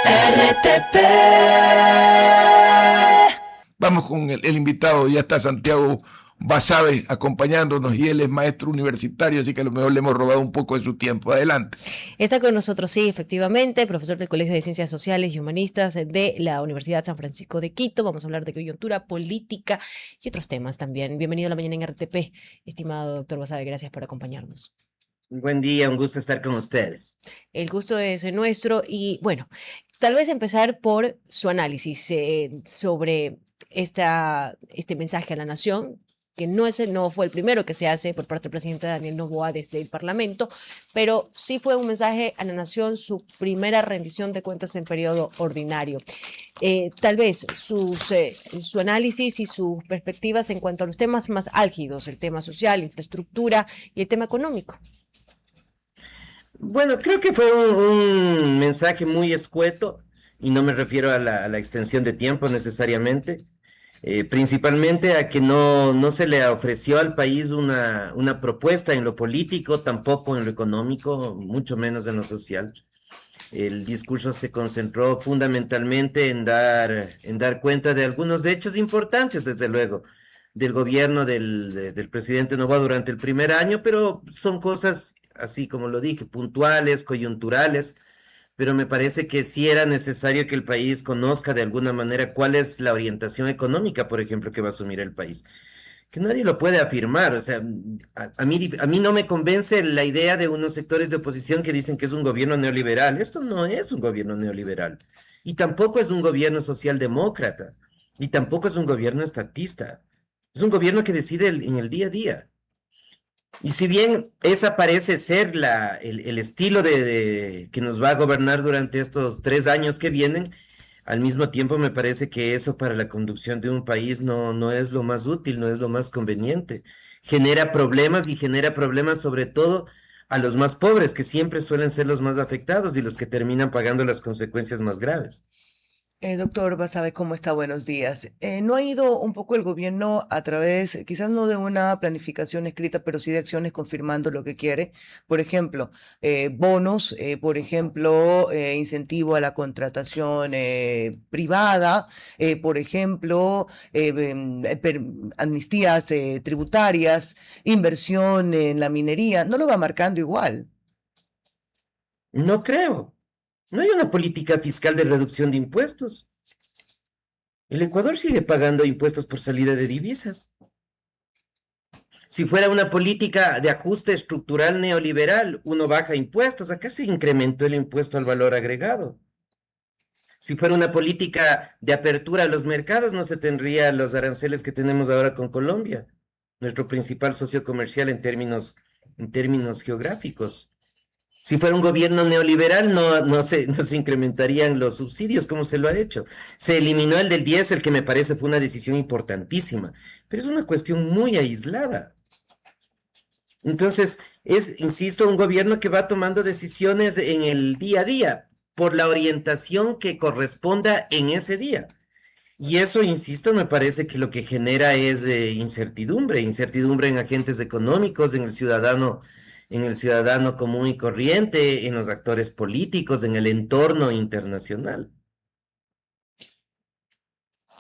RTP. Vamos con el invitado, ya está Santiago Basabe acompañándonos y él es maestro universitario, así que a lo mejor le hemos robado un poco de su tiempo. Adelante. Está con nosotros, sí, efectivamente, profesor del Colegio de Ciencias Sociales y Humanistas de la Universidad San Francisco de Quito. Vamos a hablar de coyuntura política y otros temas también. Bienvenido a la mañana en RTP, estimado doctor Basabe, gracias por acompañarnos. Buen día, un gusto estar con ustedes. El gusto es nuestro y bueno, tal vez empezar por su análisis sobre este mensaje a la nación, que no fue el primero que se hace por parte del presidente Daniel Noboa desde el Parlamento, pero sí fue un mensaje a la nación, su primera rendición de cuentas en periodo ordinario. Tal vez su análisis y sus perspectivas en cuanto a los temas más álgidos, el tema social, infraestructura y el tema económico. Bueno, creo que fue un mensaje muy escueto y no me refiero a la extensión de tiempo necesariamente, principalmente a que no se le ofreció al país una propuesta en lo político, tampoco en lo económico, mucho menos en lo social. El discurso se concentró fundamentalmente en dar cuenta de algunos hechos importantes, desde luego, del gobierno del presidente Noboa durante el primer año, pero son cosas, así como lo dije, puntuales, coyunturales, pero me parece que sí era necesario que el país conozca de alguna manera cuál es la orientación económica, por ejemplo, que va a asumir el país, que nadie lo puede afirmar. O sea, a mí no me convence la idea de unos sectores de oposición que dicen que es un gobierno neoliberal. Esto no es un gobierno neoliberal, y tampoco es un gobierno socialdemócrata, y tampoco es un gobierno estatista. Es un gobierno que decide en el día a día. Y si bien esa parece ser el estilo que nos va a gobernar durante estos 3 años que vienen, al mismo tiempo me parece que eso para la conducción de un país no es lo más útil, no es lo más conveniente. Genera problemas, y genera problemas sobre todo a los más pobres, que siempre suelen ser los más afectados y los que terminan pagando las consecuencias más graves. Doctor Basabe, ¿cómo está? Buenos días. ¿No ha ido un poco el gobierno a través, quizás no de una planificación escrita, pero sí de acciones confirmando lo que quiere? Por ejemplo, bonos, por ejemplo, incentivo a la contratación privada, por ejemplo, amnistías tributarias, inversión en la minería. ¿No lo va marcando igual? No creo. No hay una política fiscal de reducción de impuestos. El Ecuador sigue pagando impuestos por salida de divisas. Si fuera una política de ajuste estructural neoliberal, uno baja impuestos. Acá se incrementó el impuesto al valor agregado. Si fuera una política de apertura a los mercados, no se tendría los aranceles que tenemos ahora con Colombia, nuestro principal socio comercial en términos geográficos. Si fuera un gobierno neoliberal, no se incrementarían los subsidios como se lo ha hecho. Se eliminó el del 10, el que me parece fue una decisión importantísima, pero es una cuestión muy aislada. Entonces, insisto, un gobierno que va tomando decisiones en el día a día por la orientación que corresponda en ese día. Y eso, insisto, me parece que lo que genera es incertidumbre en agentes económicos, en el ciudadano común y corriente, en los actores políticos, en el entorno internacional.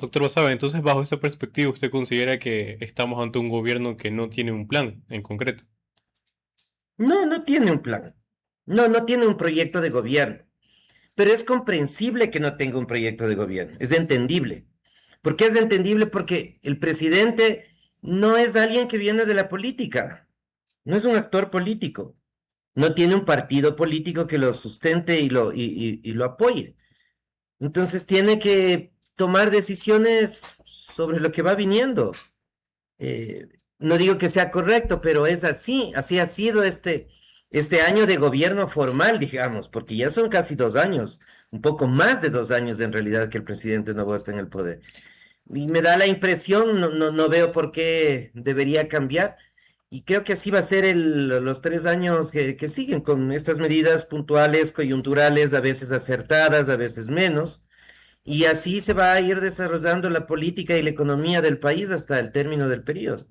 Doctor Basabe, entonces bajo esa perspectiva, ¿usted considera que estamos ante un gobierno que no tiene un plan en concreto? No tiene un plan. No tiene un proyecto de gobierno. Pero es comprensible que no tenga un proyecto de gobierno. Es entendible. ¿Por qué es entendible? Porque el presidente no es alguien que viene de la política. No es un actor político. No tiene un partido político que lo sustente y lo apoye. Entonces tiene que tomar decisiones sobre lo que va viniendo. Eh, no digo que sea correcto, pero es así. Así ha sido este año de gobierno formal, digamos, porque ya son casi 2 años, un poco más de 2 años en realidad que el presidente Noboa está en el poder. Y me da la impresión, no veo por qué debería cambiar. Y creo que así va a ser los 3 años que siguen, con estas medidas puntuales, coyunturales, a veces acertadas, a veces menos. Y así se va a ir desarrollando la política y la economía del país hasta el término del periodo.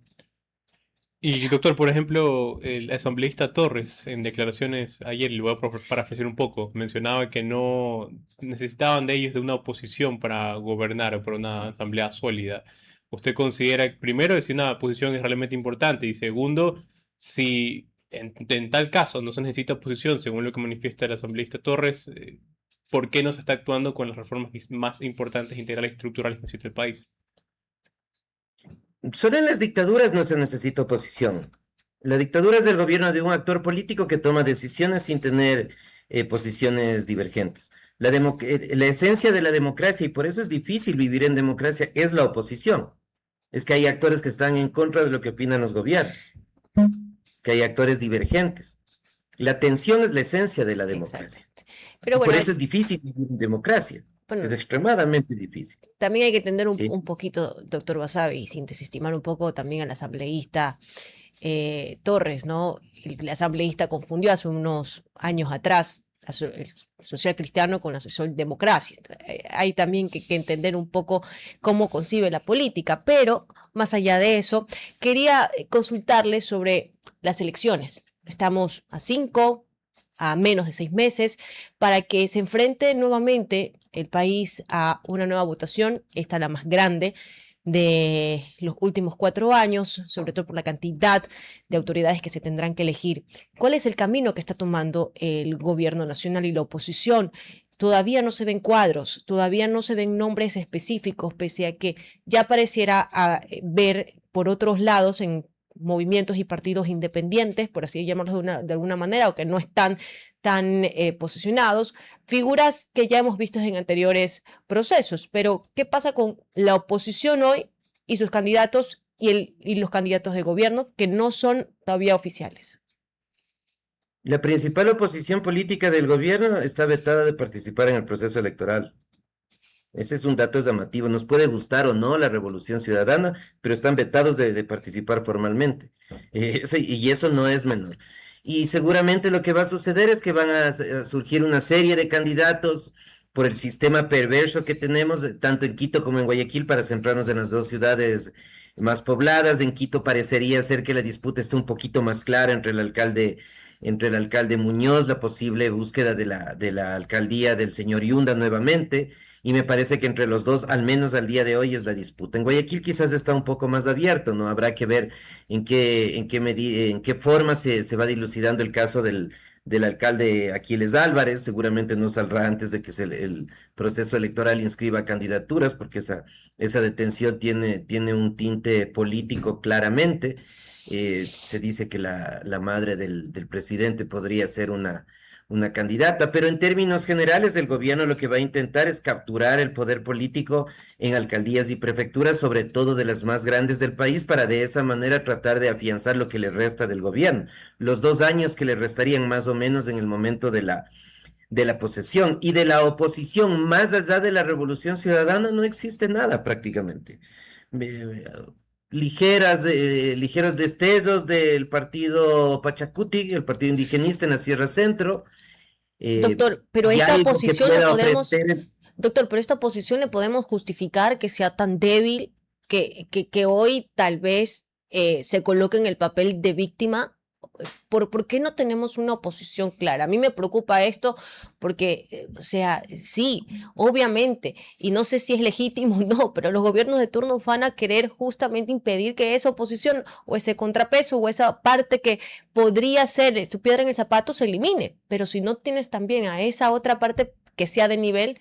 Y doctor, por ejemplo, el asambleísta Torres, en declaraciones ayer, le voy a parafrasear un poco, mencionaba que no necesitaban de ellos de una oposición para gobernar o para una asamblea sólida. ¿Usted considera, primero, si una oposición es realmente importante? Y segundo, si en tal caso no se necesita oposición, según lo que manifiesta el asambleísta Torres, ¿por qué no se está actuando con las reformas más importantes, integrales y estructurales que necesita el país? Solo en las dictaduras no se necesita oposición. La dictadura es el gobierno de un actor político que toma decisiones sin tener posiciones divergentes. La esencia de la democracia, y por eso es difícil vivir en democracia, es la oposición. Es que hay actores que están en contra de lo que opinan los gobiernos, que hay actores divergentes. La tensión es la esencia de la democracia. Exactamente. Pero Y por bueno, eso es difícil vivir en democracia. Es bueno, extremadamente difícil. también hay que entender Eh, un poquito, doctor Basavi, sin desestimar un poco también al asambleísta Torres, ¿no? El asambleísta confundió hace unos años atrás el social cristiano con la socialdemocracia. Entonces, hay también que entender un poco cómo concibe la política, pero más allá de eso, quería consultarle sobre las elecciones. Estamos a menos de 6 meses, para que se enfrente nuevamente el país a una nueva votación, esta la más grande de los últimos 4 años, sobre todo por la cantidad de autoridades que se tendrán que elegir. ¿Cuál es el camino que está tomando el gobierno nacional y la oposición? Todavía no se ven cuadros, todavía no se ven nombres específicos, pese a que ya pareciera ver por otros lados en movimientos y partidos independientes, por así llamarlos de alguna manera, o que no están tan posicionados, figuras que ya hemos visto en anteriores procesos. Pero, ¿qué pasa con la oposición hoy y sus candidatos y los candidatos de gobierno que no son todavía oficiales? La principal oposición política del gobierno está vetada de participar en el proceso electoral. Ese es un dato llamativo. Nos puede gustar o no la Revolución Ciudadana, pero están vetados de participar formalmente. Y eso no es menor. Y seguramente lo que va a suceder es que van a surgir una serie de candidatos por el sistema perverso que tenemos, tanto en Quito como en Guayaquil, para centrarnos en las dos ciudades más pobladas. En Quito parecería ser que la disputa está un poquito más clara entre el alcalde Muñoz, la posible búsqueda de la alcaldía del señor Yunda nuevamente, y me parece que entre los dos, al menos al día de hoy, es la disputa. En Guayaquil quizás está un poco más abierto, ¿no? Habrá que ver en qué forma se va dilucidando el caso del alcalde Aquiles Álvarez. Seguramente no saldrá antes de que el proceso electoral inscriba candidaturas, porque esa detención tiene un tinte político claramente. Se dice que la madre del presidente podría ser una candidata, pero en términos generales el gobierno lo que va a intentar es capturar el poder político en alcaldías y prefecturas, sobre todo de las más grandes del país, para de esa manera tratar de afianzar lo que le resta del gobierno, los 2 años que le restarían más o menos en el momento de la posesión. Y de la oposición, más allá de la Revolución Ciudadana, no existe nada prácticamente. Eh, ligeros destellos del partido Pachacuti, el partido indigenista en la Sierra Centro. Doctor, pero Y esta algo que oposición le pueda podemos, ofrecer. doctor, pero esta oposición le podemos justificar que sea tan débil que hoy tal vez se coloque en el papel de víctima. ¿Por qué no tenemos una oposición clara? A mí me preocupa esto porque, o sea, sí, obviamente, y no sé si es legítimo o no, pero los gobiernos de turno van a querer justamente impedir que esa oposición o ese contrapeso o esa parte que podría ser su piedra en el zapato se elimine. Pero si no tienes también a esa otra parte que sea de nivel,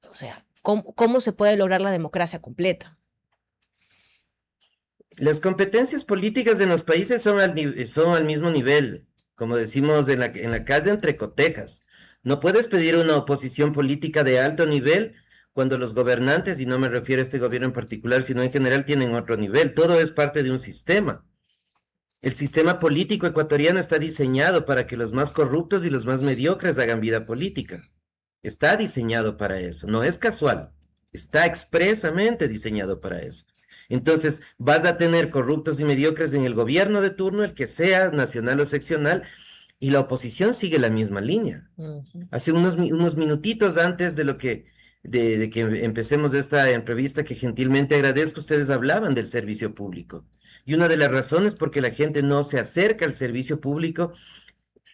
o sea, ¿cómo se puede lograr la democracia completa? Las competencias políticas en los países son al mismo nivel, como decimos en la calle, entre cotejas. No puedes pedir una oposición política de alto nivel cuando los gobernantes, y no me refiero a este gobierno en particular, sino en general, tienen otro nivel. Todo es parte de un sistema. El sistema político ecuatoriano está diseñado para que los más corruptos y los más mediocres hagan vida política. Está diseñado para eso, no es casual, está expresamente diseñado para eso. Entonces, vas a tener corruptos y mediocres en el gobierno de turno, el que sea, nacional o seccional, y la oposición sigue la misma línea. Ujú. Hace unos minutitos antes de que empecemos esta entrevista, que gentilmente agradezco, ustedes hablaban del servicio público. Y una de las razones por que la gente no se acerca al servicio público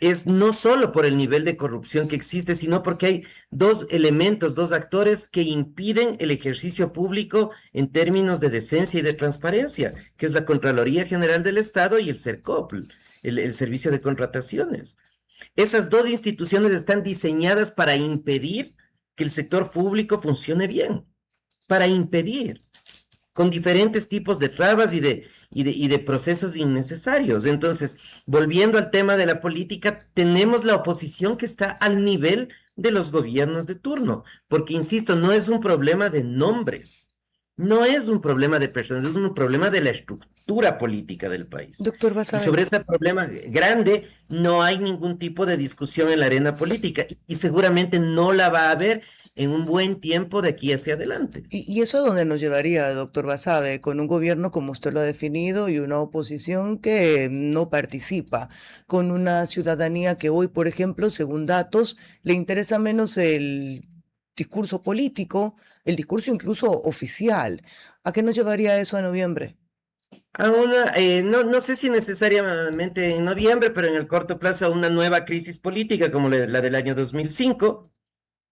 es no solo por el nivel de corrupción que existe, sino porque hay dos elementos, dos actores que impiden el ejercicio público en términos de decencia y de transparencia, que es la Contraloría General del Estado y el CERCOP, el Servicio de Contrataciones. Esas dos instituciones están diseñadas para impedir que el sector público funcione bien, para impedir, con diferentes tipos de trabas y de procesos innecesarios. Entonces, volviendo al tema de la política, tenemos la oposición que está al nivel de los gobiernos de turno, porque, insisto, no es un problema de nombres, no es un problema de personas, es un problema de la estructura política del país. Doctor Y Basabe, sobre ese problema grande no hay ningún tipo de discusión en la arena política y seguramente no la va a haber en un buen tiempo de aquí hacia adelante. y eso a dónde nos llevaría, doctor Basabe, con un gobierno como usted lo ha definido y una oposición que no participa, con una ciudadanía que hoy, por ejemplo, según datos, le interesa menos el discurso político, el discurso incluso oficial. ¿A qué nos llevaría eso en noviembre? No sé si necesariamente en noviembre, pero en el corto plazo a una nueva crisis política como la del año 2005.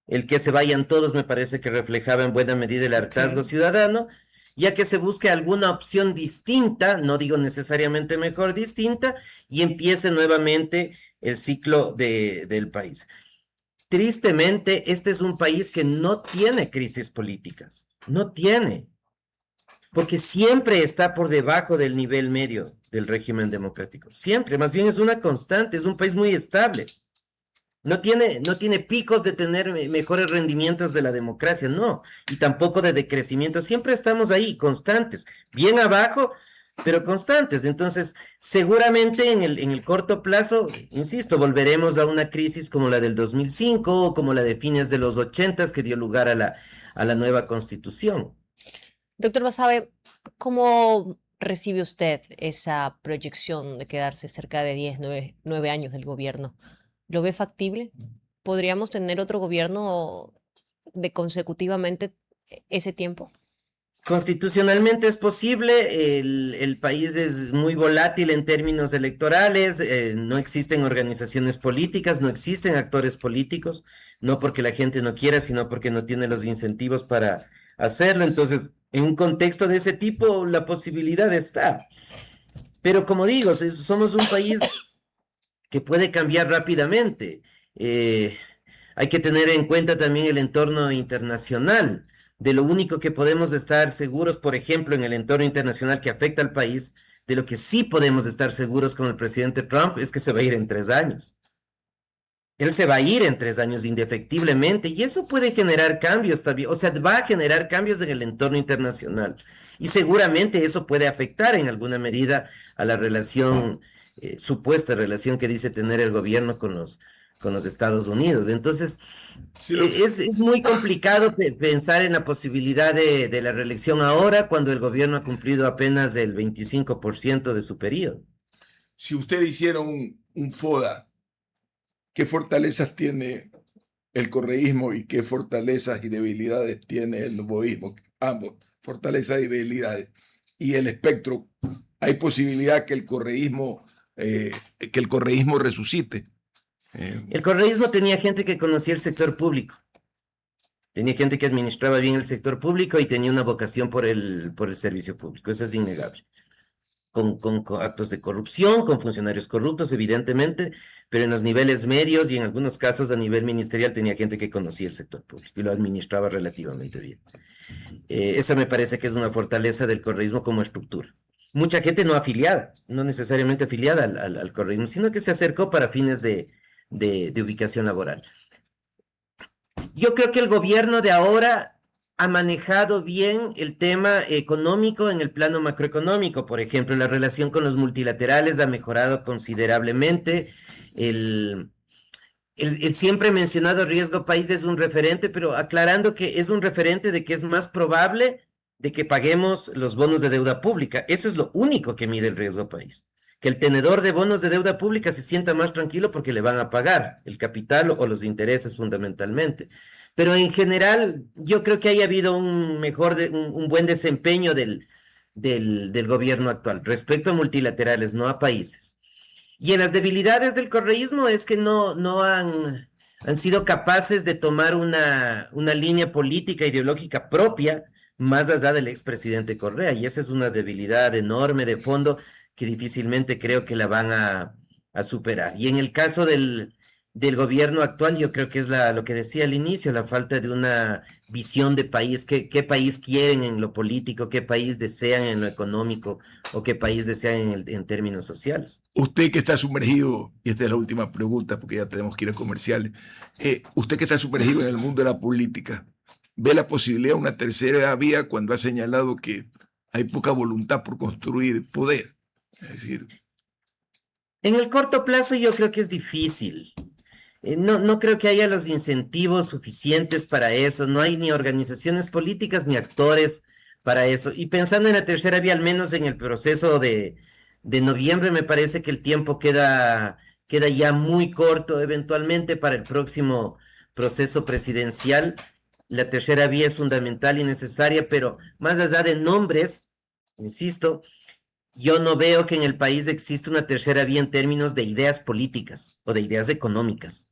El que se vayan todos me parece que reflejaba en buena medida el hartazgo Ok. ciudadano, ya que se busque alguna opción distinta, no digo necesariamente mejor, distinta, y empiece nuevamente el ciclo del país. Tristemente, este es un país que no tiene crisis políticas, no tiene, porque siempre está por debajo del nivel medio del régimen democrático, siempre, más bien es una constante, es un país muy estable. No tiene picos de tener mejores rendimientos de la democracia, no, y tampoco de decrecimiento. Siempre estamos ahí, constantes, bien abajo, pero constantes. Entonces, seguramente en el corto plazo, insisto, volveremos a una crisis como la del 2005 o como la de fines de los 80 que dio lugar a la nueva constitución. Doctor Basabe, ¿cómo recibe usted esa proyección de quedarse cerca de 10, 9 años del gobierno? ¿Lo ve factible? ¿Podríamos tener otro gobierno de consecutivamente ese tiempo? Constitucionalmente es posible, el país es muy volátil en términos electorales, no existen organizaciones políticas, no existen actores políticos, no porque la gente no quiera, sino porque no tiene los incentivos para hacerlo. Entonces, en un contexto de ese tipo, la posibilidad está. Pero como digo, somos un país que puede cambiar rápidamente. Eh, Hay que tener en cuenta también el entorno internacional. De lo único que podemos estar seguros, por ejemplo, en el entorno internacional que afecta al país, de lo que sí podemos estar seguros con el presidente Trump es que se va a ir en 3 años. Él se va a ir en 3 años indefectiblemente y eso puede generar cambios también, o sea, va a generar cambios en el entorno internacional y seguramente eso puede afectar en alguna medida a la relación, supuesta relación que dice tener el gobierno con los Estados Unidos. Entonces, Sí, lo- es muy complicado pensar en la posibilidad de la reelección ahora cuando el gobierno ha cumplido apenas el 25% de su periodo. si usted hiciera un FODA, ¿qué fortalezas tiene el correísmo y qué fortalezas y debilidades tiene el novoísmo? Ambos, fortalezas y debilidades. Y el espectro, hay posibilidad que el correísmo resucite. El correísmo tenía gente que conocía el sector público. Tenía gente que administraba bien el sector público y tenía una vocación por el servicio público. Eso es innegable. Con actos de corrupción, con funcionarios corruptos, evidentemente, pero en los niveles medios y en algunos casos a nivel ministerial tenía gente que conocía el sector público y lo administraba relativamente bien. Esa me parece que es una fortaleza del correísmo como estructura. Mucha gente no afiliada, no necesariamente afiliada al correísmo, sino que se acercó para fines de ubicación laboral. Yo creo que el gobierno de ahora ha manejado bien el tema económico en el plano macroeconómico. Por ejemplo, la relación con los multilaterales ha mejorado considerablemente. El, el siempre mencionado riesgo país es un referente, pero aclarando que es un referente de que es más probable de que paguemos los bonos de deuda pública. Eso es lo único que mide el riesgo país. Que el tenedor de bonos de deuda pública se sienta más tranquilo porque le van a pagar el capital o los intereses fundamentalmente. Pero en general, yo creo que haya habido un buen desempeño del gobierno actual, respecto a multilaterales, no a países. Y en las debilidades del correísmo es que no han sido capaces de tomar una línea política, ideológica propia, más allá del expresidente Correa. Y esa es una debilidad enorme de fondo que difícilmente creo que la van a superar. Y en el caso del gobierno actual, yo creo que es lo que decía al inicio, la falta de una visión de país, qué país quieren en lo político, qué país desean en lo económico o qué país desean en términos sociales. Usted que está sumergido, y esta es la última pregunta porque ya tenemos que ir a comerciales, usted que está sumergido en el mundo de la política, ¿ve la posibilidad de una tercera vía cuando ha señalado que hay poca voluntad por construir poder? Es decir, En el corto plazo yo creo que es difícil. No creo que haya los incentivos suficientes para eso. No hay ni organizaciones políticas ni actores para eso. Y pensando en la tercera vía, al menos en el proceso de noviembre, me parece que el tiempo queda ya muy corto eventualmente para el próximo proceso presidencial. La tercera vía es fundamental y necesaria, pero más allá de nombres, insisto, yo no veo que en el país exista una tercera vía en términos de ideas políticas o de ideas económicas.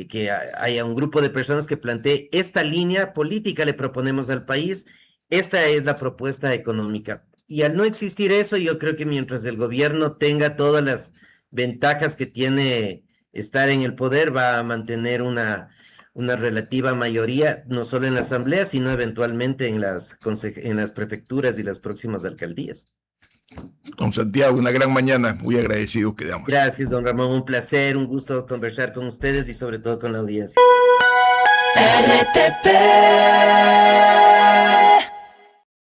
Que haya un grupo de personas que plantee esta línea política le proponemos al país, esta es la propuesta económica. Y al no existir eso, yo creo que mientras el gobierno tenga todas las ventajas que tiene estar en el poder, va a mantener una relativa mayoría, no solo en la asamblea, sino eventualmente en las prefecturas y las próximas alcaldías. don Santiago, una gran mañana, muy agradecido quedamos. Gracias, don Ramón, un placer, un gusto conversar con ustedes y sobre todo con la audiencia. RTP